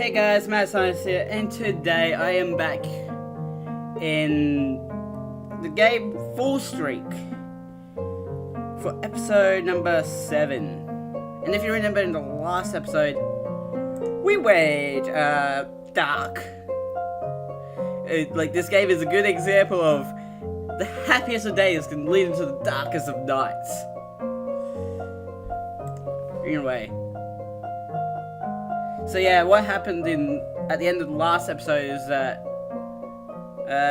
Hey guys, Matt Science here, and today I am back in the game Fallstreak for episode number 7. And if you remember in the last episode, we went dark. This game is a good example of the happiest of days can lead into the darkest of nights. Anyway. So yeah, what happened at the end of the last episode is that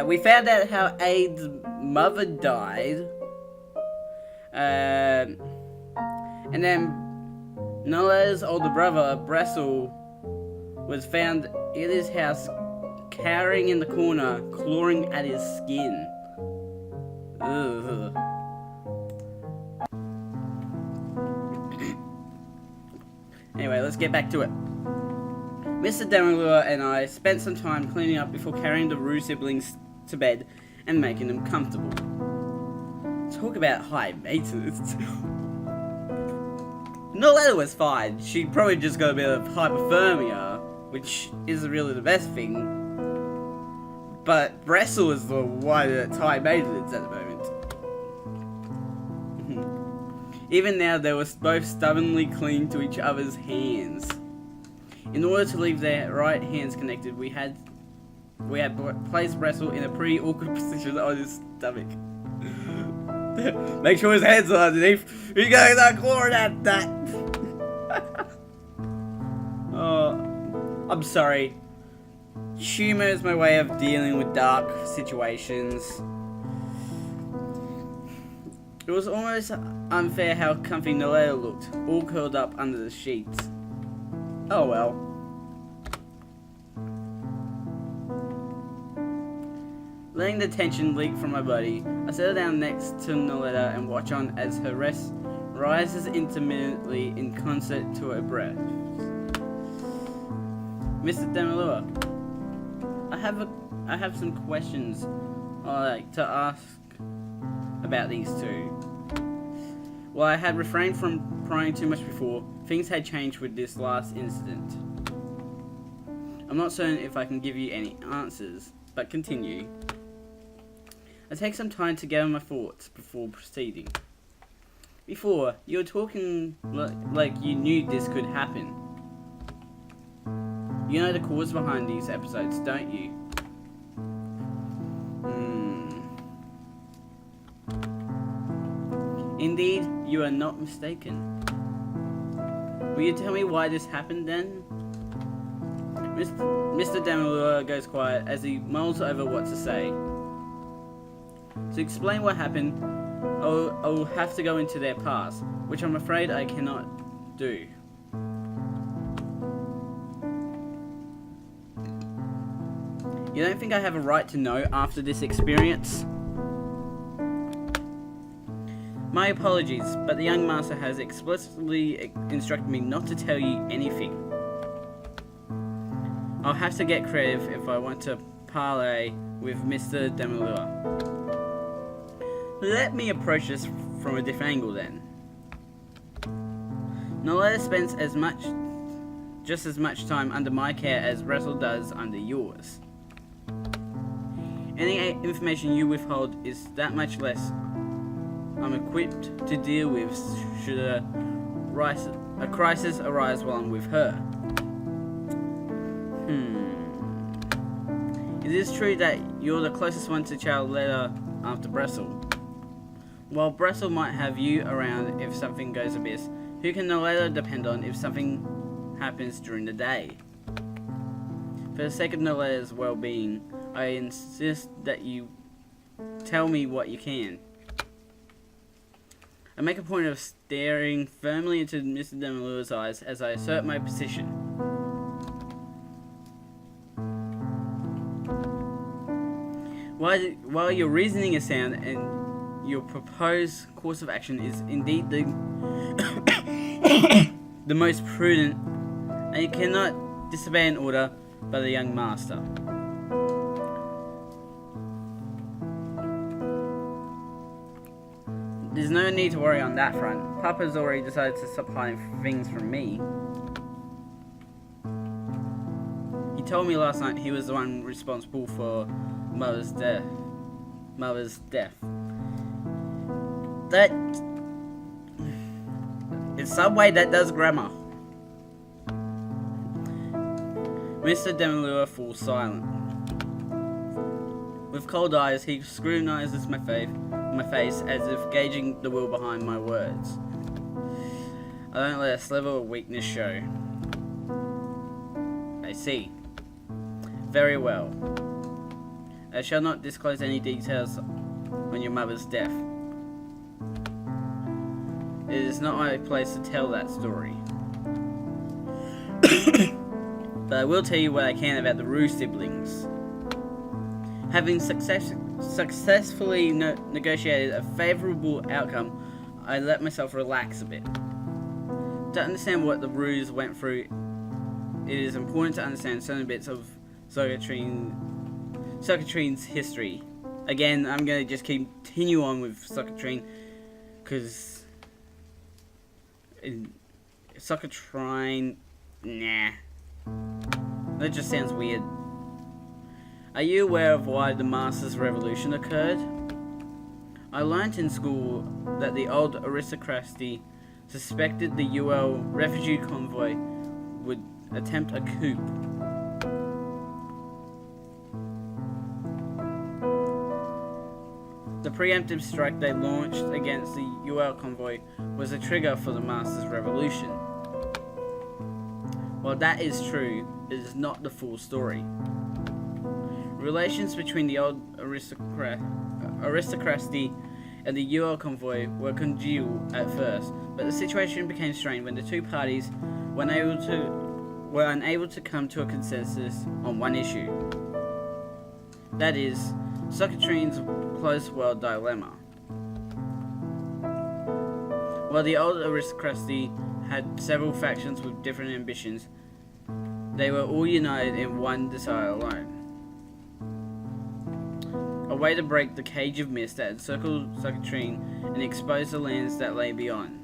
we found out how Aid's mother died, and then Noah's older brother, Bressel, was found in his house cowering in the corner, clawing at his skin. Ugh. Anyway, let's get back to it. Mr. Demalua and I spent some time cleaning up before carrying the Rue siblings to bed and making them comfortable. Talk about high maintenance. Noletta was fine. She probably just got a bit of hypothermia, which isn't really the best thing. But Bressel is the one that's high maintenance at the moment. Even now, they were both stubbornly clinging to each other's hands. In order to leave their right hands connected, we had placed Bressel in a pretty awkward position on his stomach. Make sure his hands are underneath. He's going to claw at that. Oh, I'm sorry. Humor is my way of dealing with dark situations. It was almost unfair how comfy Noletta looked, all curled up under the sheets. Oh well. Letting the tension leak from my body, I settle down next to Noletta and watch on as her rest rises intermittently in concert to her breath. Mr. Demalua, I have some questions I'd like to ask about these two. While I had refrained from prying too much before, things had changed with this last incident. I'm not certain if I can give you any answers, but continue. I take some time to gather my thoughts before proceeding. Before, you were talking like you knew this could happen. You know the cause behind these episodes, don't you? Indeed, you are not mistaken. Will you tell me why this happened then? Mr. Demalua goes quiet as he mulls over what to say. To explain what happened, I will have to go into their past, which I'm afraid I cannot do. You don't think I have a right to know after this experience? My apologies, but the young master has explicitly instructed me not to tell you anything. I'll have to get creative if I want to parley with Mr. Demalua. Let me approach this from a different angle then. Noletta spends just as much time under my care as Bressel does under yours. Any information you withhold is that much less I'm equipped to deal with should a crisis arise while I'm with her. It is true that you're the closest one to Charlotta after Bressel. While Bressel might have you around if something goes amiss, who can Noletta depend on if something happens during the day? For the sake of Noletta's well-being, I insist that you tell me what you can. I make a point of staring firmly into Mr. Demalua's eyes as I assert my position. While your reasoning is sound and your proposed course of action is indeed the most prudent, and you cannot disobey an order by the young master. There's no need to worry on that front. Papa's already decided to stop hiding things from me. told me last night he was the one responsible for Mother's death. That, in some way, that does grammar. Mr. Demolure falls silent. With cold eyes, he scrutinizes my face as if gauging the will behind my words. I don't let a sliver of weakness show. I see. Very well. I shall not disclose any details on your mother's death. It is not my place to tell that story. But I will tell you what I can about the Rue siblings. Having successfully negotiated a favourable outcome, I let myself relax a bit. To understand what the Rues went through, it is important to understand certain bits of Socotrine's history. Again, I'm going to just continue on with Socotrine, because Socotrine, nah. That just sounds weird. Are you aware of why the Masters' Revolution occurred? I learnt in school that the old aristocracy suspected the UL refugee convoy would attempt a coup. The preemptive strike they launched against the UL convoy was a trigger for the Masters' Revolution. While that is true, it is not the full story. Relations between the old aristocracy and the UL convoy were congeal at first, but the situation became strained when the two parties were unable to come to a consensus on one issue. That is, Socotrine's closed world dilemma. While the old aristocracy had several factions with different ambitions, they were all united in one desire alone. A way to break the cage of mist that encircled Socotrine and expose the lands that lay beyond.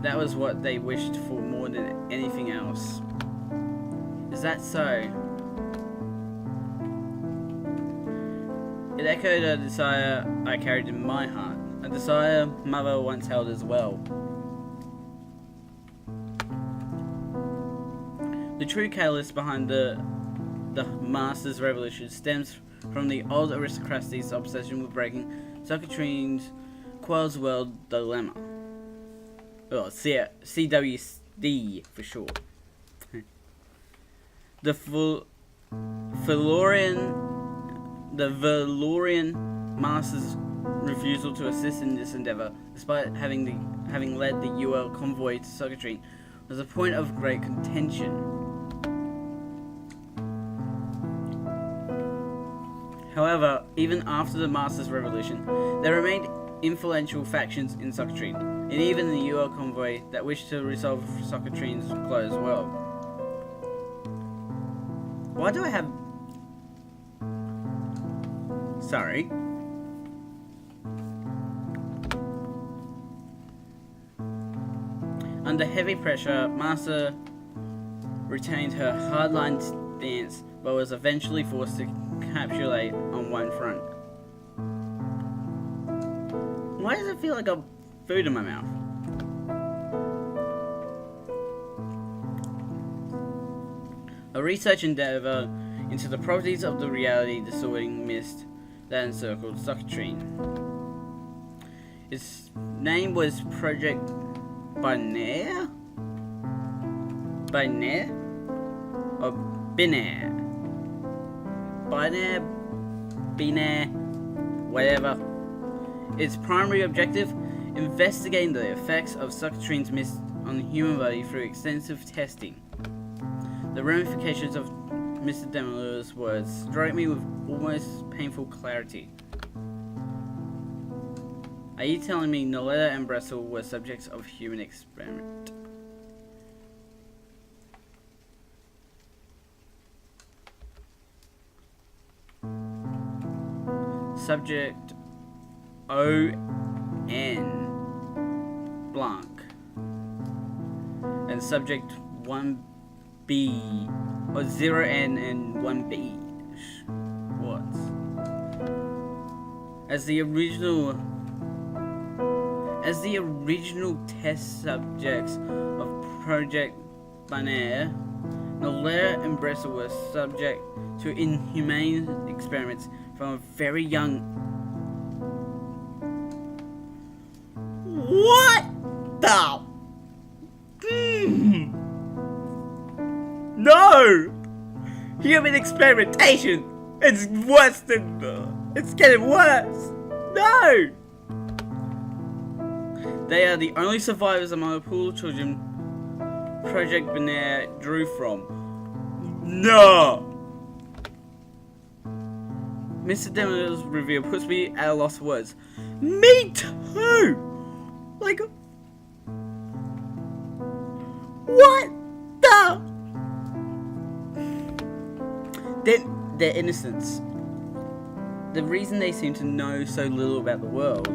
That was what they wished for more than anything else. Is that so? It echoed a desire I carried in my heart, a desire Mother once held as well. The true catalyst behind the Masters' Revolution stems from the old aristocracy's obsession with breaking Socotrine's Quell's World dilemma. Oh, CWD for short. The Valorian Masters' refusal to assist in this endeavor, despite having led the UL convoy to Socotrine, was a point of great contention. However, even after the Masters' Revolution, there remained influential factions in Socotrine, and even the UL convoy that wished to resolve Socotrine's closed world. Why do I have... Sorry. Under heavy pressure, Master retained her hardline stance, but was eventually forced to capitulate on one front. Why does it feel like I've food in my mouth? A research endeavor into the properties of the reality distorting mist that encircled Socotrine. Its name was Project Binaire? Binaire? Or Binaire? Binaire, whatever. Its primary objective, investigating the effects of Socotrine's mist on the human body through extensive testing. The ramifications of Mr. Demolure's words strike me with almost painful clarity. Are you telling me Noletta and Bressel were subjects of human experiment? Subject O.N. Blanc and Subject 1B or 0N and 1B. What? As the original test subjects of Project Banner, Noletta and Bressel were subject to inhumane experiments from a very young. What the? No! Human experimentation! It's worse than. It's getting worse! No! They are the only survivors among a pool of children Project Banner drew from. No! Mr. Demolitor's reveal puts me at a loss of words. Me too! Like, what the? Their innocence. The reason they seem to know so little about the world.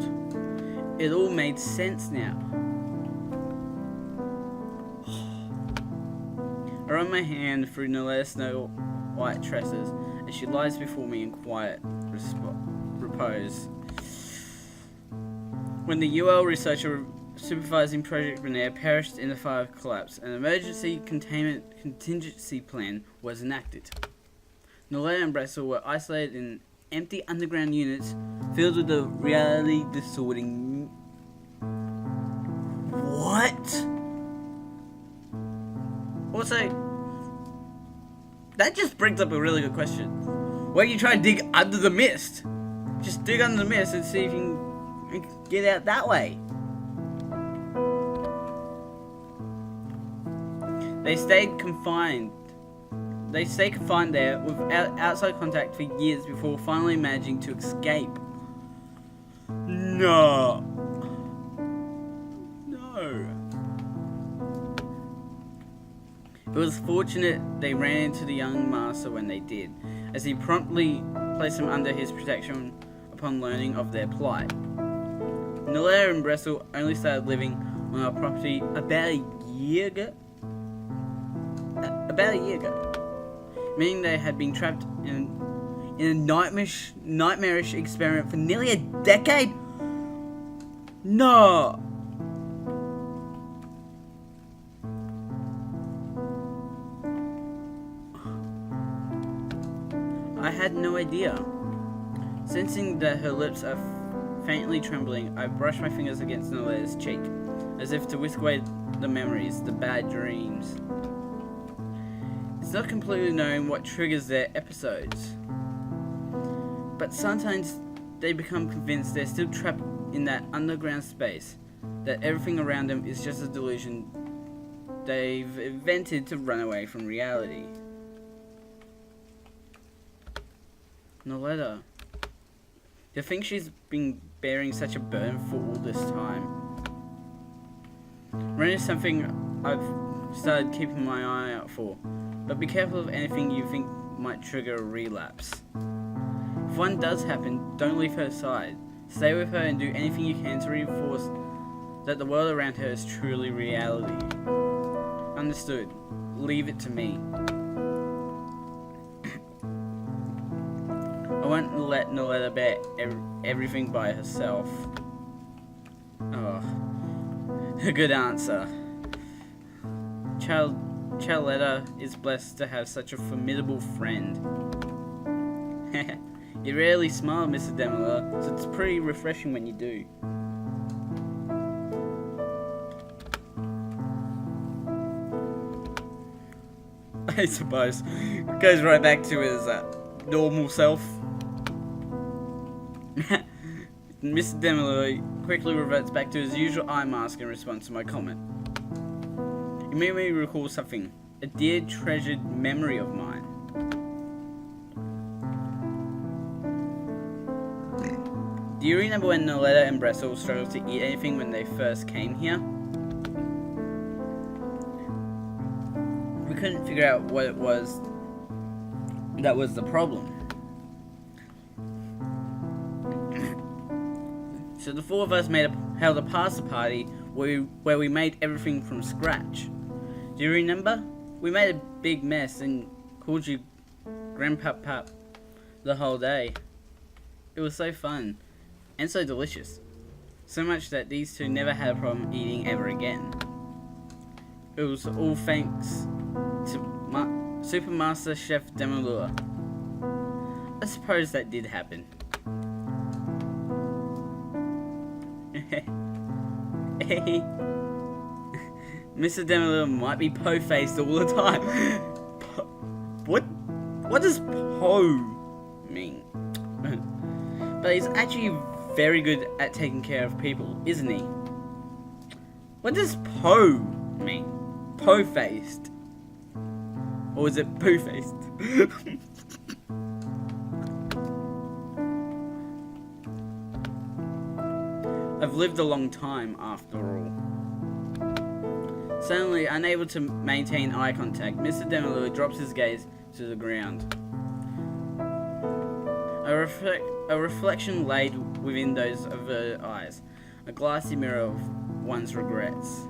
It all made sense now. I run my hand through Noletta's snow white tresses as she lies before me in quiet repose. When the UL researcher supervising Project Banner perished in the fire collapse, an emergency containment contingency plan was enacted. Noletta and Bressel were isolated in empty underground units filled with the reality distorting. What? Also, that just brings up a really good question. Why don't you try and dig under the mist? Just dig under the mist and see if you can get out that way. They stayed confined there without outside contact for years before finally managing to escape. No. It was fortunate they ran into the young master when they did, as he promptly placed them under his protection upon learning of their plight. Noletta and Bressel only started living on our property about a year ago, meaning they had been trapped in a nightmarish experiment for nearly a decade. No. I had no idea. Sensing that her lips are faintly trembling, I brush my fingers against Noletta's cheek, as if to whisk away the memories, the bad dreams. It's not completely known what triggers their episodes, but sometimes they become convinced they're still trapped in that underground space, that everything around them is just a delusion they've invented to run away from reality. Noletta, do you think she's been bearing such a burden for all this time? Rain is something I've started keeping my eye out for, but be careful of anything you think might trigger a relapse. If one does happen, don't leave her side. Stay with her and do anything you can to reinforce that the world around her is truly reality. Understood. Leave it to me. I won't let Noletta bear everything by herself. Oh, a good answer. Charletta is blessed to have such a formidable friend. You rarely smile, Mr. Demolitor, so it's pretty refreshing when you do. I suppose. It goes right back to his normal self. Mr. Demolitor quickly reverts back to his usual eye mask in response to my comment. It made me recall something, a dear treasured memory of mine. Do you remember when Noletta and Bressel struggled to eat anything when they first came here? We couldn't figure out what it was that was the problem. So the four of us held a pasta party where we made everything from scratch. Do you remember? We made a big mess and called you Grandpapa the whole day. It was so fun and so delicious. So much that these two never had a problem eating ever again. It was all thanks to Supermaster Chef Demolure. I suppose that did happen. Hey, Mr. Demolure might be po-faced all the time. What does po mean? But he's actually very good at taking care of people, isn't he? What does po mean? Po-faced? Or is it poo-faced? I've lived a long time, after all. Suddenly, unable to maintain eye contact, Mr. Demolure drops his gaze to the ground. A reflection laid within those averted eyes, a glassy mirror of one's regrets.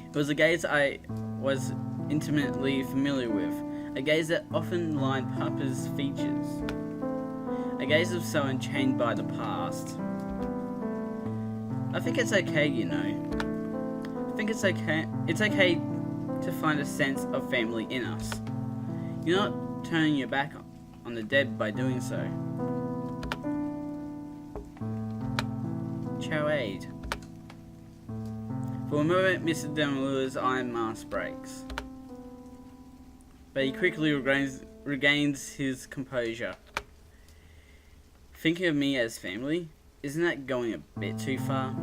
It was a gaze I was intimately familiar with, a gaze that often lined Papa's features, a gaze of someone chained by the past. I think it's okay, you know. I think it's okay to find a sense of family in us. You're not turning your back on the dead by doing so. Choade. For a moment, Mr. Demolure's iron mask breaks, but he quickly regains his composure. Thinking of me as family? Isn't that going a bit too far?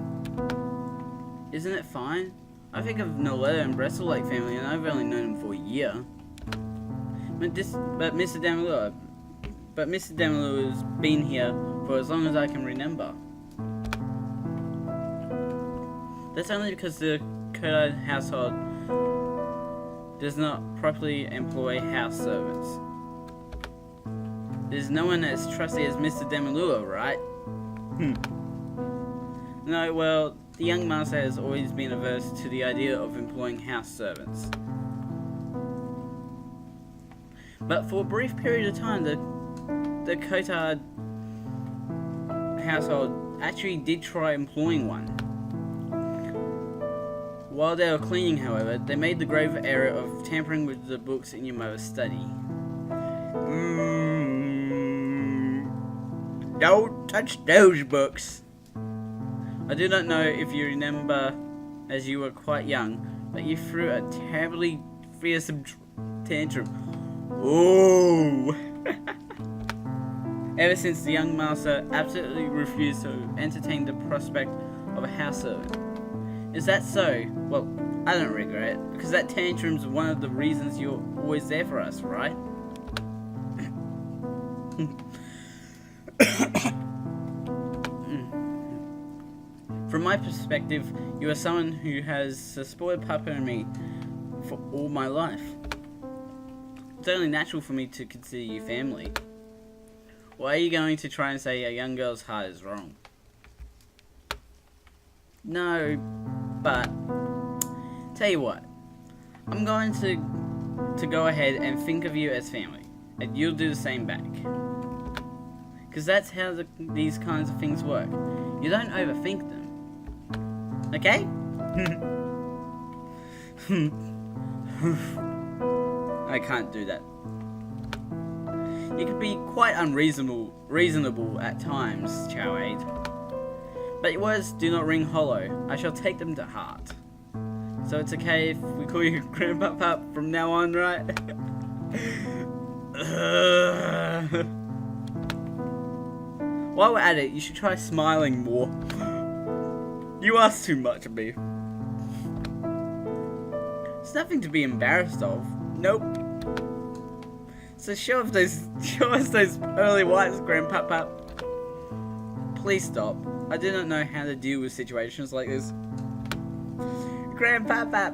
Isn't it fine? I think of Noletta and Brestle like family, and I've only known them for a year. But Mr. Demolure's been here for as long as I can remember. That's only because the Kodai household does not properly employ house servants. There's no one as trusty as Mr. Demolure, right? No, well, the young master has always been averse to the idea of employing house servants. But for a brief period of time, the Cotard household actually did try employing one. While they were cleaning, however, they made the grave error of tampering with the books in your mother's study. Don't touch those books. I do not know if you remember, as you were quite young, but you threw a terribly fearsome tantrum. Oh! Ever since the young master absolutely refused to entertain the prospect of a house servant. Is that so? Well, I don't regret it, because that tantrum's one of the reasons you're always there for us, right? From my perspective, you are someone who has supported Papa and me for all my life. It's only natural for me to consider you family. Why are you going to try and say a young girl's heart is wrong? No, but tell you what, I'm going to go ahead and think of you as family, and you'll do the same back. Because that's how these kinds of things work. You don't overthink them. Okay? I can't do that. You can be quite reasonable at times, Choade. But your words do not ring hollow. I shall take them to heart. So it's okay if we call you Grandpapa from now on, right? While we're at it, you should try smiling more. You ask too much of me. It's nothing to be embarrassed of. Nope. So show us those early whites, Grandpapa. Please stop. I do not know how to deal with situations like this. Grandpapa.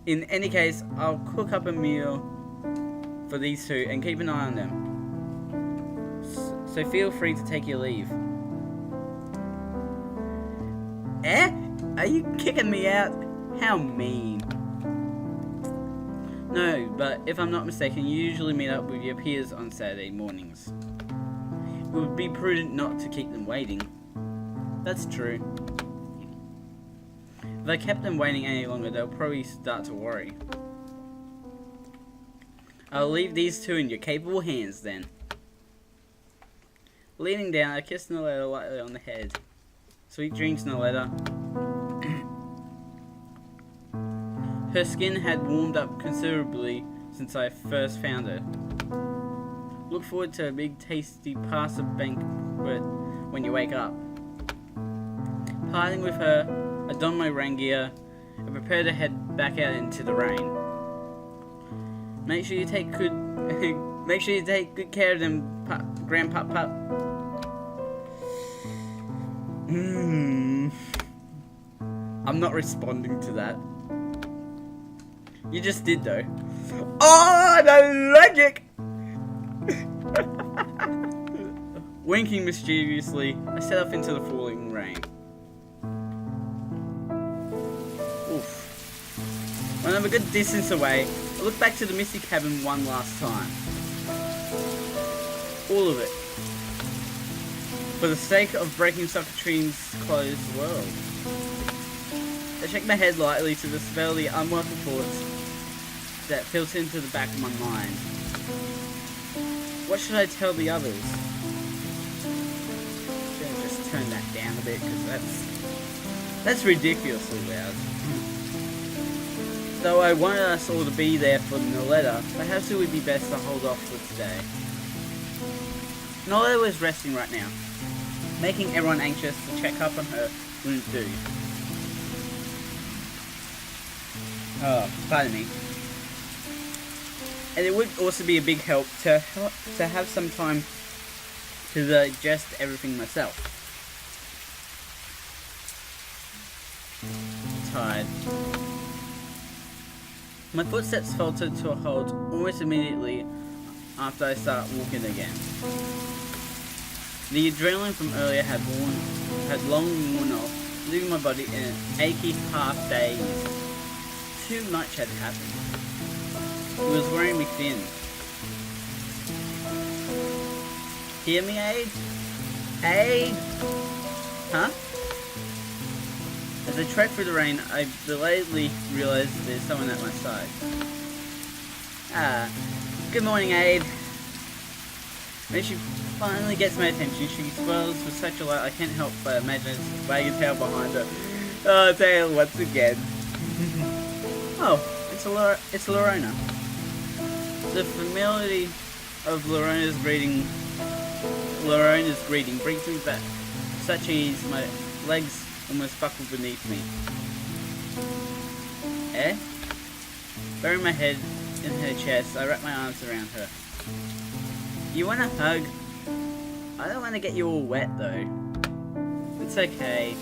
In any case, I'll cook up a meal for these two and keep an eye on them. So feel free to take your leave. Are you kicking me out? How mean. No, but if I'm not mistaken, you usually meet up with your peers on Saturday mornings. It would be prudent not to keep them waiting. That's true. If I kept them waiting any longer, they'll probably start to worry. I'll leave these two in your capable hands then. Leaning down, I kissed Noletta lightly on the head. Sweet dreams, Noletta. Her skin had warmed up considerably since I first found her. Look forward to a big tasty pasta banquet when you wake up. Parting with her, I donned my rain gear and prepared to head back out into the rain. Make sure you take good care of them, Grandpa Pup. I'm not responding to that. You just did though. Oh, the logic! Winking mischievously, I set off into the falling rain. Oof. When I'm a good distance away, I look back to the misty cabin one last time. All of it. For the sake of breaking Socotrine's closed world. I shake my head lightly to dispel the unwelcome thoughts that filter into the back of my mind. What should I tell the others? Should I just turn that down a bit, because that's ridiculously loud. Though I wanted us all to be there for Noletta, perhaps it would be best to hold off for today. Noletta was resting right now. Making everyone anxious to check up on her wouldn't do. Oh, pardon me. And it would also be a big help to have some time to digest everything myself. Tired. My footsteps faltered to a halt almost immediately after I started walking again. The adrenaline from earlier had long worn off, leaving my body in an achy half-daze. Too much had happened. It was wearing me thin. Hear me, Aid? Aid? Huh? As I trekked through the rain, I belatedly realized there's someone at my side. Ah, good morning, Aid. When she finally gets my attention, she swirls with such a light I can't help but imagine it's wagging tail behind her. Oh, tail once again. Oh, it's Lorona. The familiarity of Lorona's greeting brings me back such ease. My legs almost buckled beneath me. Eh? Burying my head in her chest, I wrap my arms around her. You want a hug? I don't want to get you all wet though. It's okay.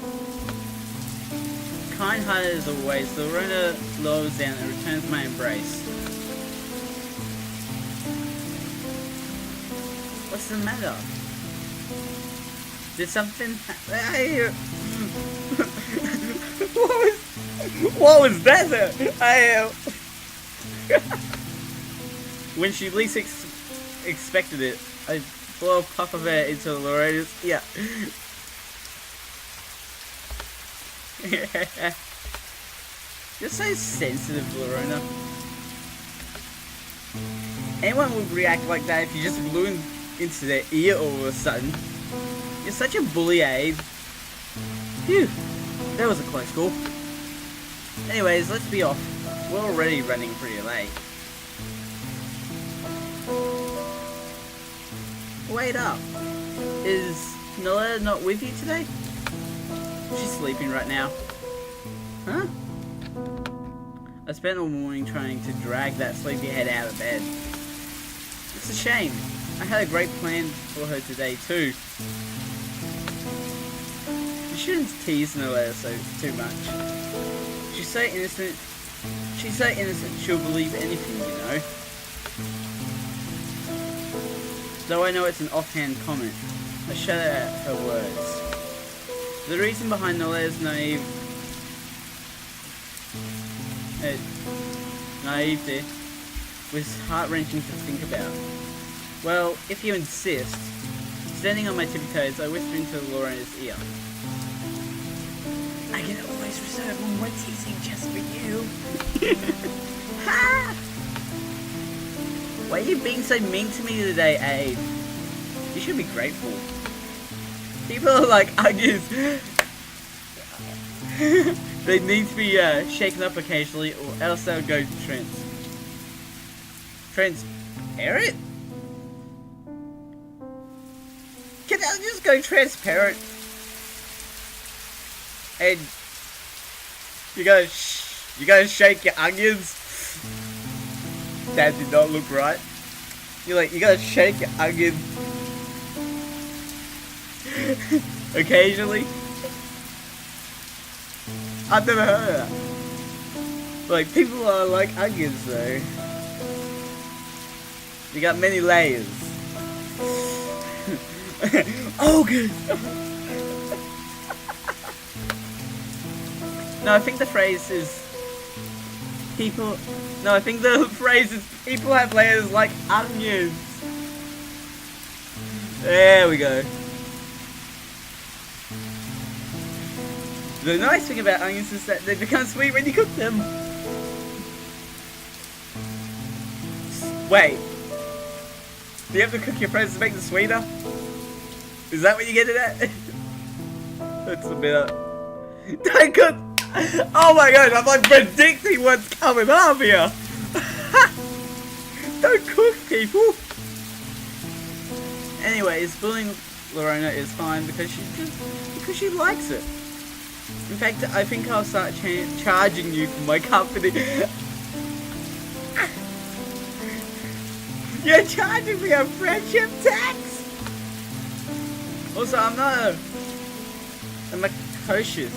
Kind-hearted as always, Lorona lowers down and returns my embrace. What's the matter? Did something What was that? When she least expected it, I blow a puff of air into Lorona's ear. You're so sensitive, Lorona. Anyone would react like that if you just blew into their ear all of a sudden. You're such a bully, Abe. Phew, that was a close call. Anyways, let's be off. We're already running pretty late. Wait up. Is Noletta not with you today? She's sleeping right now. Huh? I spent all morning trying to drag that sleepyhead out of bed. It's a shame. I had a great plan for her today too. You shouldn't tease Noletta too much. She's so innocent. She'll believe anything, you know. Though I know it's an offhand comment, I shudder at her words. The reason behind Noletta's naive naivety was heart-wrenching to think about. Well, if you insist. Standing on my tippy toes, I whispered into Lorena's ear. I can always reserve one more teasing just for you. Ha! Why are you being so mean to me today, Abe? You should be grateful. People are like onions. They need to be shaken up occasionally, or else they'll go transparent? Can I just go transparent? And you gotta shake your onions. That did not look right. You gotta shake your onions occasionally. I've never heard of that. Like, people are like onions though. You got many layers. Oh, good. No, I think the phrase is people. No, I think the phrase is people have layers like onions. There we go. The nice thing about onions is that they become sweet when you cook them. Wait. Do you have to cook your friends to make them sweeter? Is that what you get it at? That's a bit Don't cook! Oh my god, I'm like predicting what's coming up here! Don't cook, people! Anyways, bullying Lorena is fine because she likes it. In fact, I think I'll start charging you for my company. You're charging me a friendship tax? Also, I'm not a macocious.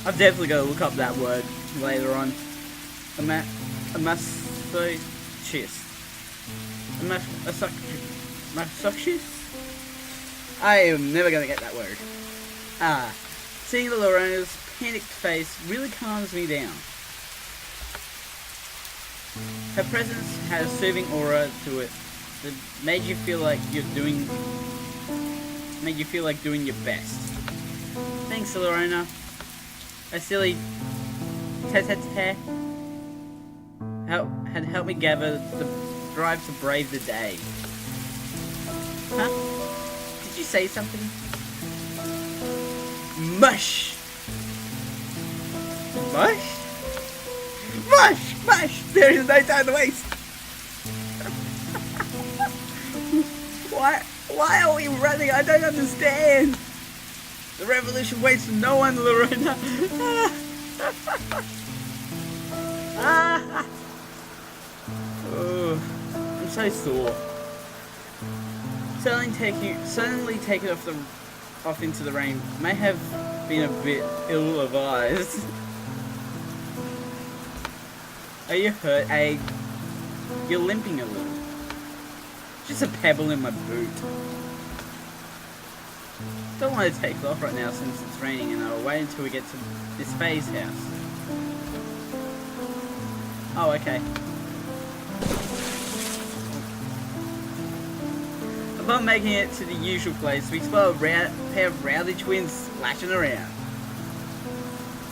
I've definitely got to look up that word later on. A masochist. Masochist? I am never going to get that word. Seeing Lorena's panicked face really calms me down. Her presence had a soothing aura to it that made you feel like doing your best. Thanks, Lorena. A silly tete-a-tete had helped me gather the drive to brave the day. Huh? Did you say something? Mush! Mush? Mush! Mush! There is no time to waste! Why are we running? I don't understand! The revolution waits for no one, Lorena! Oh, I'm so sore. Suddenly taking off into the rain may have been a bit ill-advised. Are you hurt, Egg? You're limping a little. Just a pebble in my boot. Don't want to take it off right now since it's raining, and I'll wait until we get to this Faye's house. Oh, okay. Upon making it to the usual place, we spot a pair of rowdy twins splashing around.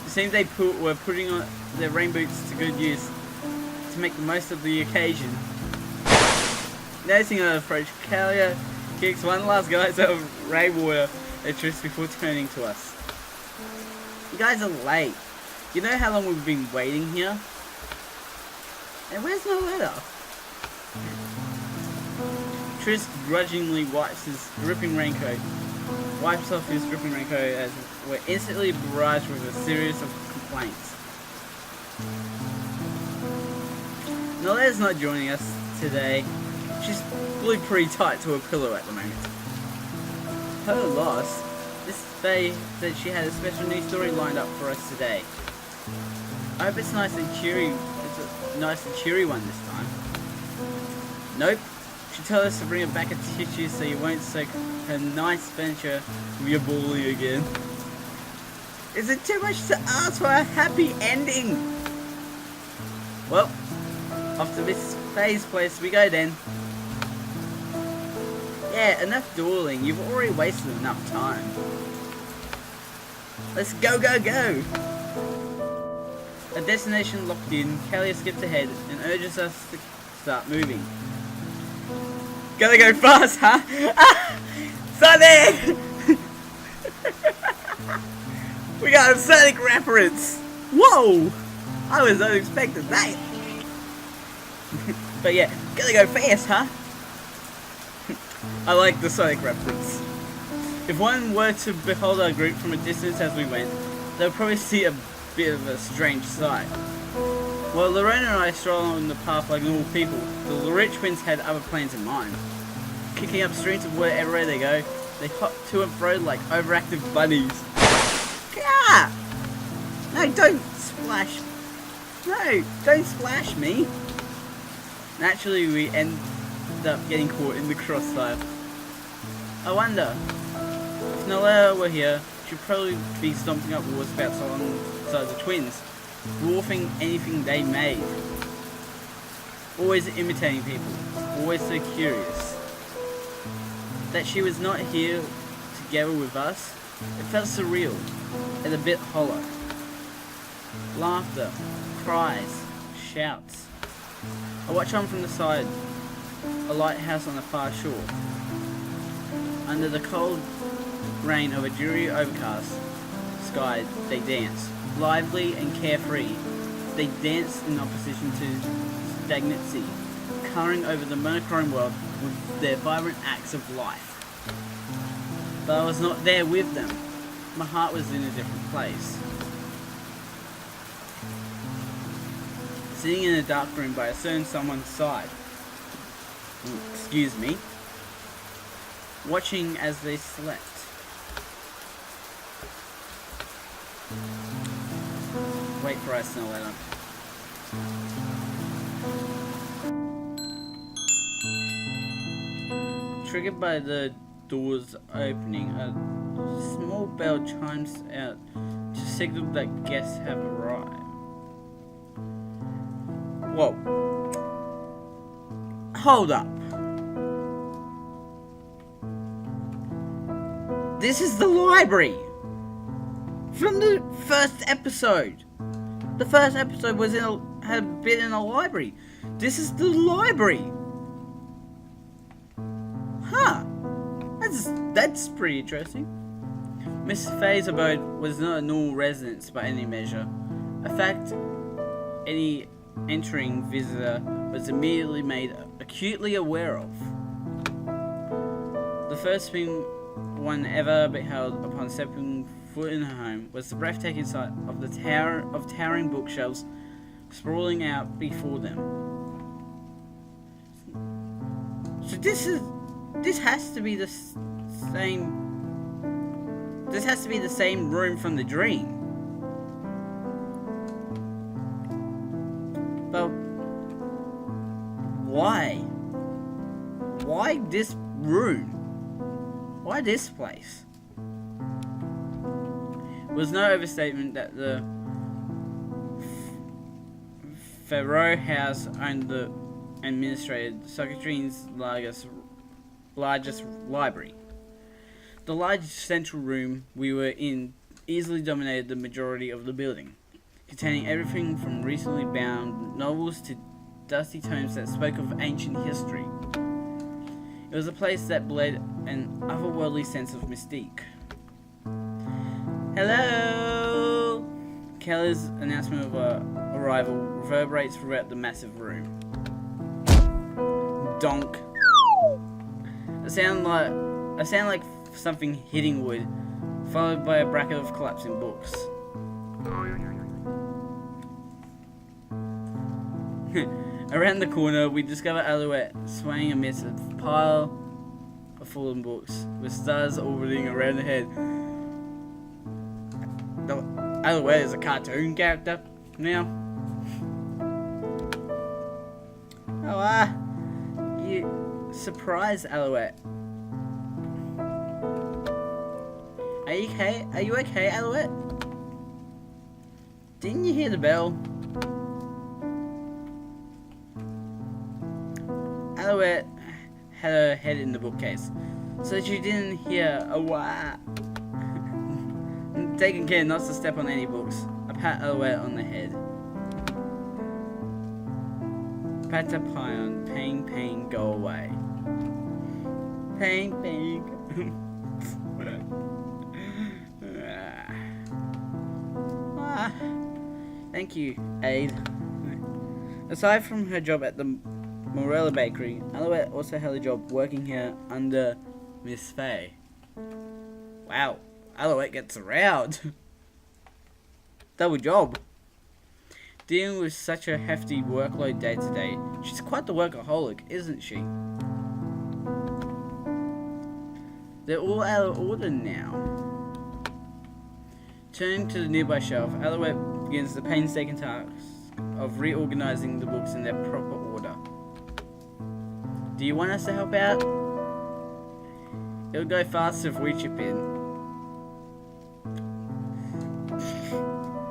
It seems they were putting on their rain boots to good use to make the most of the occasion. Noticing our approach, Kalia kicks one last geyser of rainwater at us before turning to us. You guys are late. You know how long we've been waiting here? And where's my letter? Tris grudgingly wipes off his dripping raincoat as we're instantly barraged with a series of complaints. Noletta's not joining us today. She's glued pretty tight to her pillow at the moment. Her loss. This Faye said she had a special news story lined up for us today. I hope it's nice and cheery. It's a nice and cheery one this time. Nope. She told us to bring her back a tissue so you won't soak her nice furniture with your bully again. Is it too much to ask for a happy ending? Well, off to Miss Faye's place we go then. Yeah, enough dueling. You've already wasted enough time. Let's go, go, go! A destination locked in, Kelly skips ahead and urges us to start moving. Gotta go fast, huh? Ah! Sonic! We got a Sonic reference! Whoa! I was not expecting that. But yeah, gotta go fast, huh? I like the Sonic reference. If one were to behold our group from a distance as we went, they would probably see a bit of a strange sight. While Lorraine and I stroll on the path like normal people, the LaRich twins had other plans in mind. Kicking up streets of wherever they go, they hop to and fro like overactive bunnies. Gah! No, don't splash. No, don't splash me. Naturally, we end up getting caught in the crossfire. I wonder, if Noletta were here, she'd probably be stomping up war spouts alongside the twins, dwarfing anything they made. Always imitating people, always so curious. That she was not here together with us, it felt surreal and a bit hollow. Laughter, cries, shouts. I watch on from the side, a lighthouse on the far shore. Under the cold rain of a dreary overcast sky, they dance. Lively and carefree, they dance in opposition to stagnancy, colouring over the monochrome world with their vibrant acts of life. But I was not there with them. My heart was in a different place. Sitting in a dark room by a certain someone's side. Excuse me. Watching as they slept. Wait for us, Noletta. Triggered by the doors opening, a small bell chimes out to signal that guests have arrived. Whoa. Hold up. This is the library! From the first episode! The first episode was had been in a library. This is the library! Huh. That's pretty interesting. Miss Faye's abode was not a normal residence by any measure. A fact any entering visitor was immediately made acutely aware of. The first thing one ever beheld upon stepping foot in her home was the breathtaking sight of the towering bookshelves sprawling out before them. So this has to be the same room from the dream. But why? Why this room? Why this place? It was no overstatement that the Farrow House owned the administrated Socotrine's largest library. The large central room we were in easily dominated the majority of the building, containing everything from recently bound novels to dusty tomes that spoke of ancient history. It was a place that bled an otherworldly sense of mystique. Hello! Kelly's announcement of her arrival reverberates throughout the massive room. Donk. A sound like something hitting wood, followed by a bracket of collapsing books. Around the corner, we discover Alouette swaying amidst a pile of fallen books, with stars orbiting around her head. Alouette is a cartoon character now. Oh, you surprised Alouette. Are you okay? Are you okay, Alouette? Didn't you hear the bell? Alouette had her head in the bookcase, so she didn't hear a wah. Taking care not to step on any books, I pat Alouette on the head. Pat a pion, pain, pain, go away. Pain, pain. Thank you, Aid. Aside from her job at the Morella Bakery, Alouette also had a job working here under Miss Fay. Wow, Alouette gets around. Double job. Dealing with such a hefty workload day to day, she's quite the workaholic, isn't she? They're all out of order now. Turning to the nearby shelf, Alouette begins the painstaking task of reorganizing the books in their proper order. Do you want us to help out? It'll go faster if we chip in.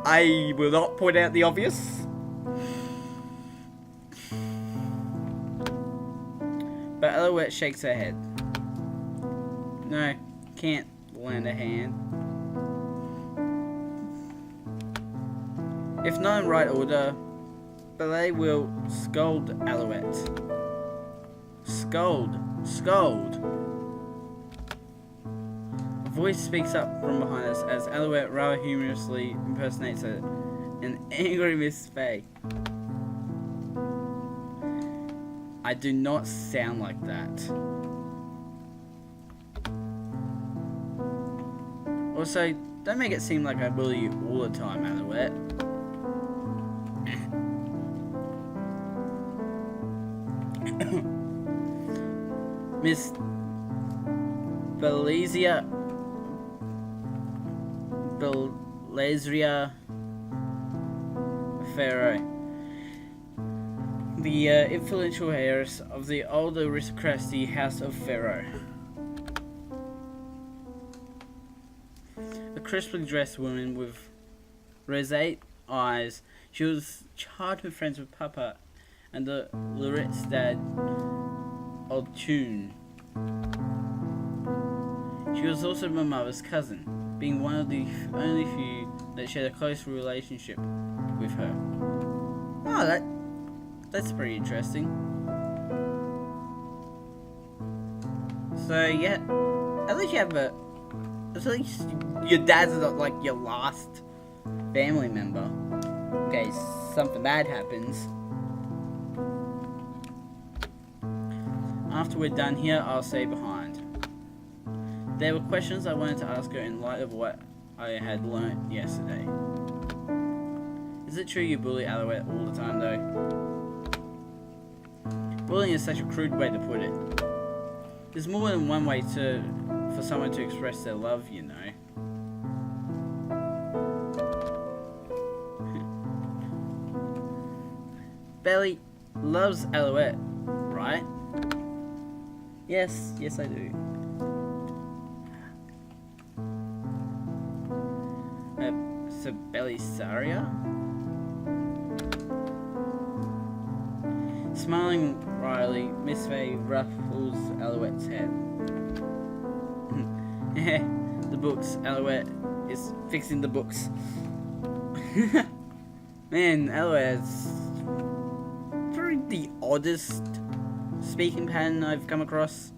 I will not point out the obvious. But Alouette shakes her head. No, can't lend a hand. If not in right order, Ballet will scold Alouette. Scold. Scold. A voice speaks up from behind us as Alouette rather humorously impersonates an angry Miss Fay. I do not sound like that. Also, don't make it seem like I bully you all the time, Alouette. Miss Belazria Pharaoh, the influential heiress of the old aristocracy House of Pharaoh. A crisply dressed woman with roseate eyes, she was childhood friends with Papa and the Lorette's dad, Old Tune. She was also my mother's cousin, being one of the only few that shared a close relationship with her. Oh, that's pretty interesting. So yeah, at least you have at least your dad's not like your last family member in case something bad happens. After we're done here, I'll stay behind. There were questions I wanted to ask her in light of what I had learnt yesterday. Is it true you bully Alouette all the time though? Bullying is such a crude way to put it. There's more than one way for someone to express their love, you know. Belly loves Alouette, right? Yes, I do. So Belisaria? Smiling wryly, Miss Fay ruffles Alouette's head. The books. Alouette is fixing the books. Man, Alouette's probably the oddest speaking pattern I've come across,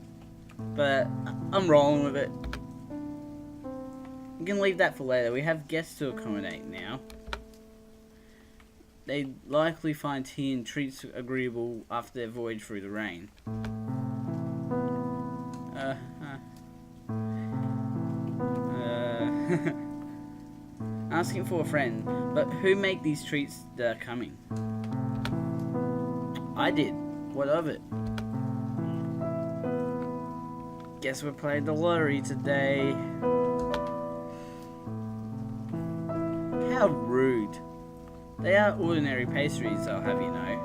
but I'm rolling with it. We can leave that for later. We have guests to accommodate now. They'd likely find tea and treats agreeable after their voyage through the rain. Asking for a friend, but who make these treats that are coming? I did. What of it? Guess we played the lottery today. How rude. They are ordinary pastries, I'll have you know.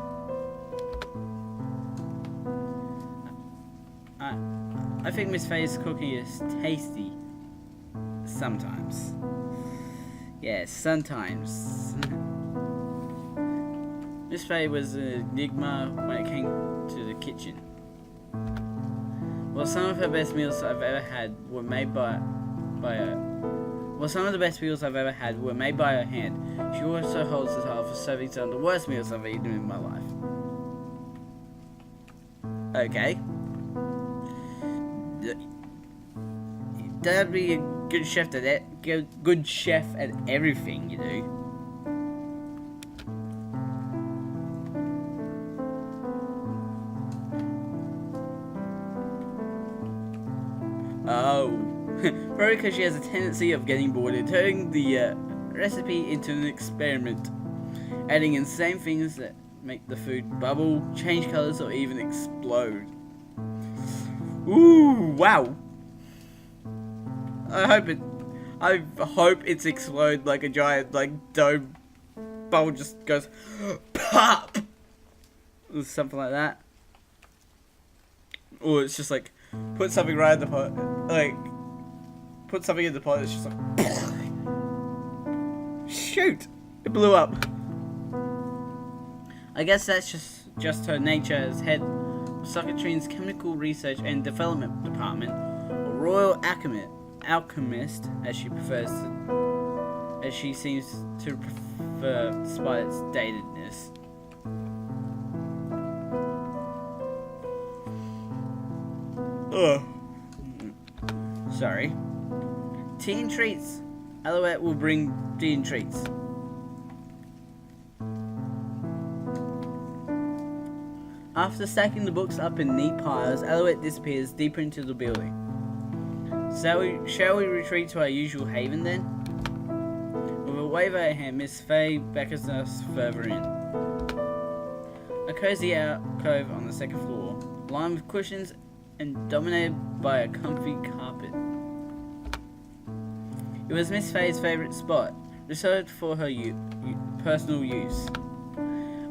I think Miss Fay's cooking is tasty. Sometimes. Yes, sometimes. Miss Fay was an enigma when it came to the kitchen. Well, some of the best meals I've ever had were made by her. Well, some of the best meals I've ever had were made by her hand. She also holds the title for serving some of the worst meals I've eaten in my life. Okay. That'd be a good chef at that. Good chef at everything, you do. Oh. Probably because she has a tendency of getting bored and turning the recipe into an experiment, adding insane things that make the food bubble, change colors, or even explode. Ooh, wow! I hope it's explode like a giant dome bubble just goes pop, or something like that, or it's just like put something right in the pot, put something in the pot, it's just like shoot, it blew up. I guess that's just her nature as head of Socotrine's Chemical Research and Development Department, or Royal Alchemist, as she seems to prefer despite its datedness. Ugh. Sorry. Tea and treats. Alouette will bring tea and treats. After stacking the books up in neat piles, Alouette disappears deeper into the building. Shall we retreat to our usual haven then? With a wave of her hand, Miss Fay beckons us further in. A cozy alcove on the second floor, lined with cushions and dominated by a comfy carpet. It was Miss Fay's favourite spot, reserved for her personal use.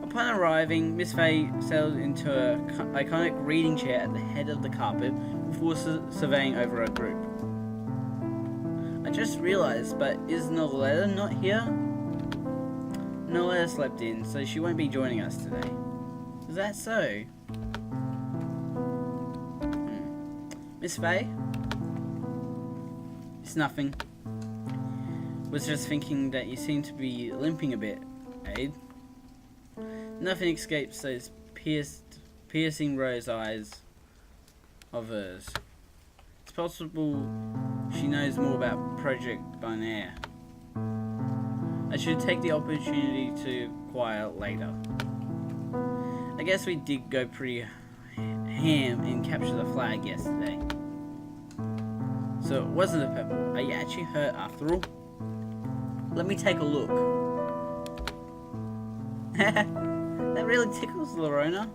Upon arriving, Miss Fay settled into her iconic reading chair at the head of the carpet before surveying over her group. I just realised, but is Noletta not here? Noletta slept in, so she won't be joining us today. Is that so? Miss Fay? It's nothing. Was just thinking that you seem to be limping a bit, Aid. Nothing escapes those piercing rose eyes of hers. It's possible she knows more about Project Barnier. I should take the opportunity to inquire later. I guess we did go pretty ham and capture the flag yesterday. So it wasn't a pebble. Are you actually hurt after all? Let me take a look. That really tickles Lorona.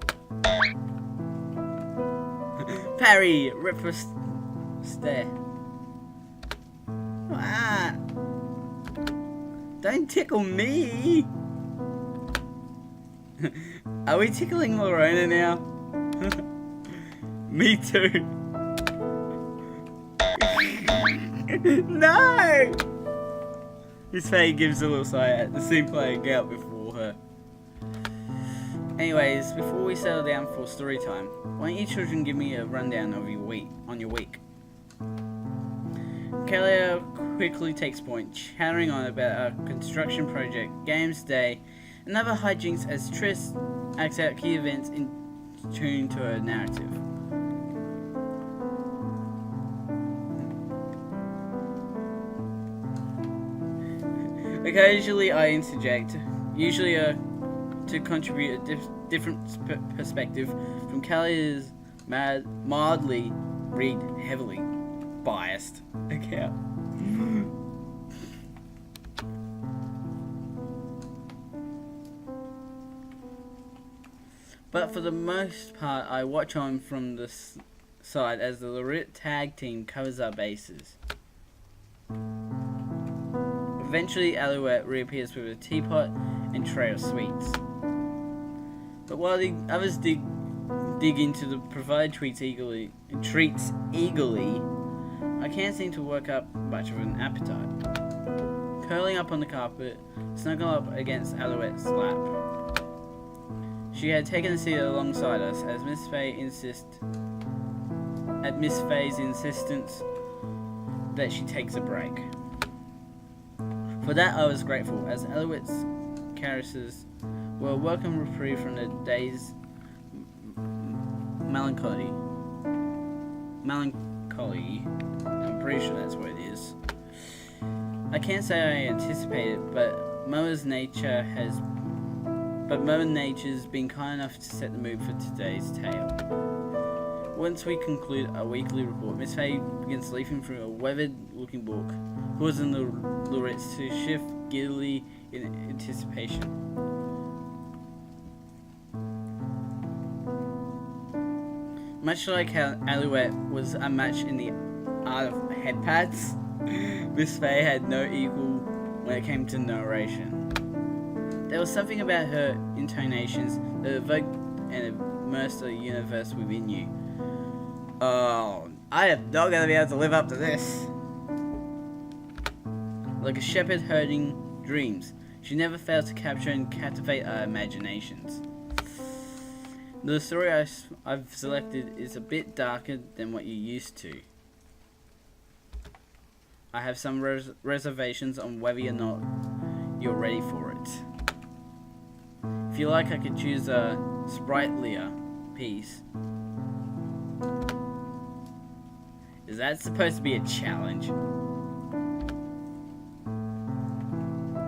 Parry, riposte. Ah! Don't tickle me! Are we tickling Lorona now? Me too. No! Miss Fay gives a little sigh at the scene playing out before her. Anyways, before we settle down for story time, why don't you children give me a rundown of your week? Kalia quickly takes point, chattering on about our construction project, games day, and other hijinks as Triss acts out key events in tune to her narrative. Occasionally I interject, usually to contribute a different perspective from Kalia's mildly read heavily biased account. But for the most part, I watch on from the side as the Lorette tag team covers our bases. Eventually, Alouette reappears with a teapot and tray of sweets. But while the others dig into the provided treats eagerly, I can't seem to work up much of an appetite. curling up on the carpet, snuggled up against Alouette's lap. She had taken a seat alongside us as Miss Faye's insistence that she takes a break. For that I was grateful, as Alouette's caresses were a welcome reprieve from the day's melancholy. I'm pretty sure that's what it is. I can't say I anticipated, but Mother Nature's been kind enough to set the mood for today's tale. Once we conclude our weekly report, Miss Faye begins leafing through a weathered-looking book, causing the Lourettes to shift giddily in anticipation. Much like how Alouette was unmatched in the art of head pats, Miss Faye had no equal when it came to narration. There was something about her intonations that evoked and immersed the universe within you. Oh, I am not going to be able to live up to this. Like a shepherd herding dreams, she never failed to capture and captivate our imaginations. The story I've selected is a bit darker than what you're used to. I have some reservations on whether or not you're ready for it. If you like, I could choose a sprightlier piece. Is that supposed to be a challenge?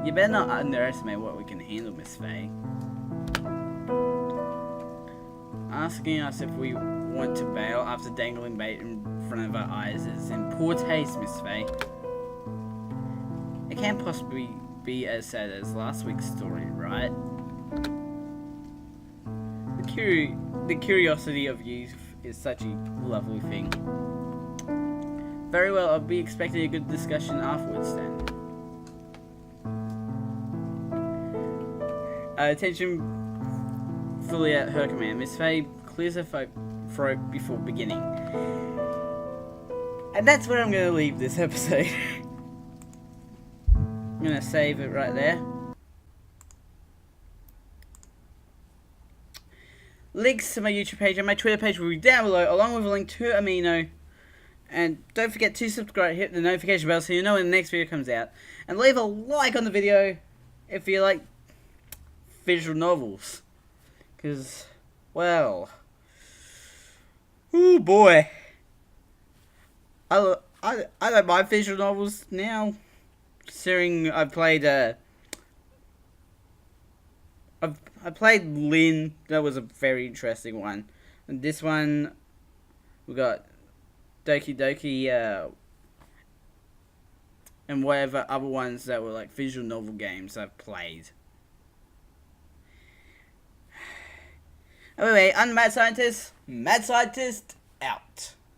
You better not underestimate what we can handle, Miss Faye. Asking us if we want to bail after dangling bait in front of our eyes is in poor taste, Miss Faye. It can't possibly be as sad as last week's story, right? The curiosity of youth is such a lovely thing. Very well, I'll be expecting a good discussion afterwards then. Attention fully at her command. Miss Faye clears her throat before beginning. And that's where I'm going to leave this episode. I'm going to save it right there. Links to my YouTube page and my Twitter page will be down below, along with a link to Amino. And don't forget to subscribe, hit the notification bell so you know when the next video comes out. And leave a like on the video if you like visual novels. Because, well, oh boy, I don't mind visual novels now, considering I played I played Lynn. That was a very interesting one, and this one we got Doki Doki and whatever other ones that were like visual novel games I've played. Anyway, I'm Mad Scientist out.